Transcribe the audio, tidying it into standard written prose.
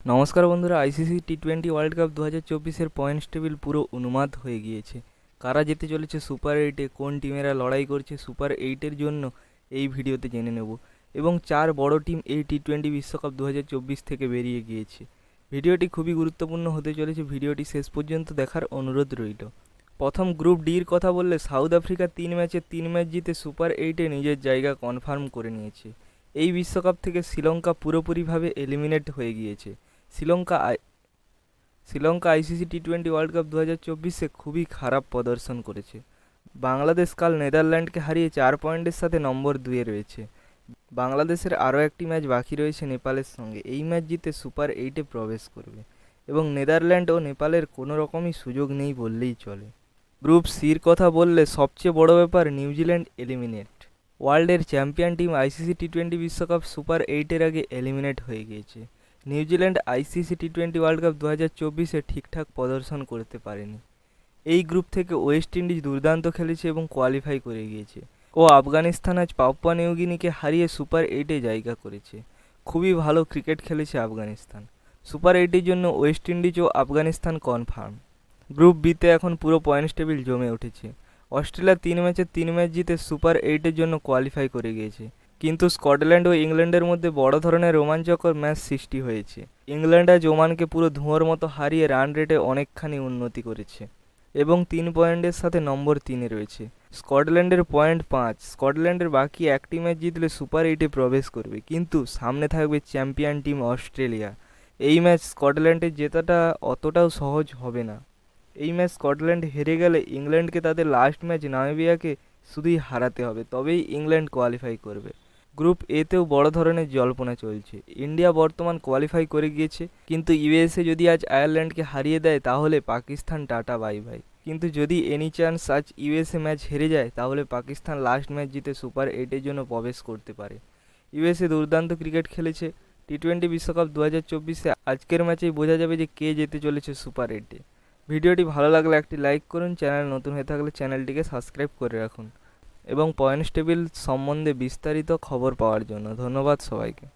নমস্কার বন্ধুরা, আইসিসি টি-20 ওয়ার্ল্ড কাপ 2024-এর পয়েন্টস টেবিল পুরো উন্মাদ হয়ে গিয়েছে। কারা যেতে চলেছে সুপার 8-এ, কোন টিমেরা লড়াই করছে সুপার 8-এর জন্য, এই ভিডিওতে জেনে নেব। এবং 4 বড় টিম এই টি-20 বিশ্বকাপ 2024 থেকে বেরিয়ে গিয়েছে। ভিডিওটি খুবই গুরুত্বপূর্ণ হতে চলেছে, ভিডিওটি শেষ পর্যন্ত দেখার অনুরোধ রইল। প্রথম গ্রুপ ডির কথা বললে সাউথ আফ্রিকা 3 ম্যাচে 3 ম্যাচ জিতে সুপার 8-এ নিজের জায়গা কনফার্ম করে নিয়েছে। এই বিশ্বকাপ থেকে শ্রীলঙ্কা পুরোপুরিভাবে এলিমিনেট হয়ে গিয়েছে। শ্রীলঙ্কা আইসিসি টি-20 ওয়ার্ল্ড কাপ 2024-এ খুবই খারাপ প্রদর্শন করেছে। বাংলাদেশ কাল নেদারল্যান্ডকে হারিয়ে 4 পয়েন্টের সাথে নম্বর 2-এ রয়েছে। বাংলাদেশের আরও একটি ম্যাচ বাকি রয়েছে নেপালের সঙ্গে। এই ম্যাচ জিতে সুপার 8-এ প্রবেশ করবে এবং নেদারল্যান্ড ও নেপালের কোনো রকমই সুযোগ নেই বললেই চলে। গ্রুপ সির কথা বললে সবচেয়ে বড় ব্যাপার, নিউজিল্যান্ড এলিমিনেট। ওয়ার্ল্ডের চ্যাম্পিয়ন টিম আইসিসি টি-20 বিশ্বকাপ সুপার 8-এর আগে এলিমিনেট হয়ে গিয়েছে। নিউজিল্যান্ড আইসিসি টি-20 ওয়ার্ল্ড কাপ 2024-এ ঠিকঠাক প্রদর্শন করতে পারেনি। এই গ্রুপ থেকে ওয়েস্ট ইন্ডিজ দুর্দান্ত খেলেছে এবং কোয়ালিফাই করে গিয়েছে, ও আফগানিস্তান আজ পাপুয়া নিউগিনিকে হারিয়ে সুপার 8-এ জায়গা করেছে। খুবই ভালো ক্রিকেট খেলেছে আফগানিস্তান। সুপার 8-এর জন্য ওয়েস্ট ইন্ডিজ ও আফগানিস্তান কনফার্ম। গ্রুপ বিতে এখন পুরো পয়েন্টস টেবিল জমে উঠেছে। অস্ট্রেলিয়া 3 ম্যাচে 3 ম্যাচ জিতে সুপার 8-এর জন্য কোয়ালিফাই করে গিয়েছে, কিন্তু স্কটল্যান্ড ও ইংল্যান্ডের মধ্যে বড় ধরনের রোমাঞ্চকর ম্যাচ সৃষ্টি হয়েছে। ইংল্যান্ড আজ ওমানকে পুরো ধোঁয়ার মতো হারিয়ে রান রেটে অনেকখানি উন্নতি করেছে এবং 3 পয়েন্টের সাথে নম্বর 3-এ রয়েছে। স্কটল্যান্ডের পয়েন্ট 5। স্কটল্যান্ডের বাকি একটি ম্যাচ জিতলে সুপার 8-এ প্রবেশ করবে, কিন্তু সামনে থাকবে চ্যাম্পিয়ন টিম অস্ট্রেলিয়া। এই ম্যাচ স্কটল্যান্ডের জেতাটা অতটাও সহজ হবে না। এই ম্যাচ স্কটল্যান্ড হেরে গেলে ইংল্যান্ডকে তাদের লাস্ট ম্যাচ নামিবিয়াকে শুধুই হারাতে হবে, তবেই ইংল্যান্ড কোয়ালিফাই করবে। গ্রুপ এতেও বড় ধরনের জল্পনা চলছে। ইন্ডিয়া বর্তমান কোয়ালিফাই করে গিয়েছে, কিন্তু ইউএসএ যদি আজ আয়ারল্যান্ডকে হারিয়ে দেয় তাহলে পাকিস্তান টাটা বাই বাই। কিন্তু যদি এনি চান্স আজ ইউএসএ ম্যাচ হেরে যায় তাহলে পাকিস্তান লাস্ট ম্যাচ জিতে সুপার 8-এর জন্য প্রবেশ করতে পারে। ইউএসএ দুর্দান্ত ক্রিকেট খেলেছে। টি-20 বিশ্বকাপ 2024-এ আজকের ম্যাচেই বোঝা যাবে যে কে যেতে চলেছে সুপার 8-এ। ভিডিওটি ভালো লাগলে একটি লাইক করুন, চ্যানেল নতুন হয়ে থাকলে চ্যানেলটিকে সাবস্ক্রাইব করে রাখুন এবং পয়েন্টস টেবিল সম্বন্ধে বিস্তারিত খবর পাওয়ার জন্য ধন্যবাদ সবাইকে।